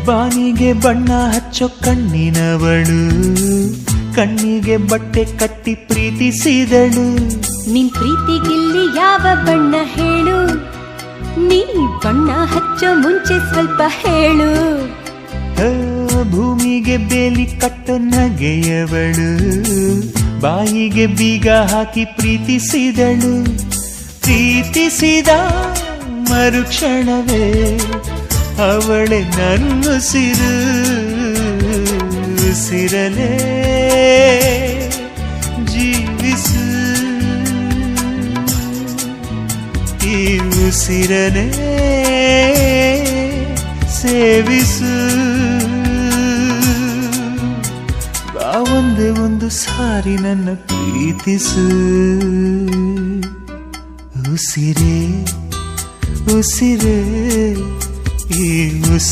ಬಾನಿಗೆ ಬಣ್ಣ ಹಚ್ಚೋ ಕಣ್ಣಿನವಳು, ಕಣ್ಣಿಗೆ ಬಟ್ಟೆ ಕಟ್ಟಿ ಪ್ರೀತಿಸಿದಳು. ನಿನ್ ಪ್ರೀತಿಗಿಲ್ಲಿ ಯಾವ ಬಣ್ಣ ಹೇಳು, ನೀ ಬಣ್ಣ ಹಚ್ಚೋ ಮುಂಚೆ ಸ್ವಲ್ಪ ಹೇಳು. ಭೂಮಿಗೆ ಬೇಲಿ ಕಟ್ಟೋ ನಗೆಯವಳು, ಬಾಯಿಗೆ ಬೀಗ ಹಾಕಿ ಪ್ರೀತಿಸಿದಳು. ಪ್ರೀತಿಸಿದ ಮರುಕ್ಷಣವೇ ಅವಳೆ ನನ್ನುಸಿರು, ಉಸಿರಲೇ ಜೀವಿಸು, ಈ ಉಸಿರನೇ ಸೇವಿಸು. ಬಾ ಒಂದೇ ಒಂದು ಸಾರಿ ನನ್ನ ಪ್ರೀತಿಸು. ಉಸಿರೇ ಉಸಿರೇ ಈ ಉಸಿರೇ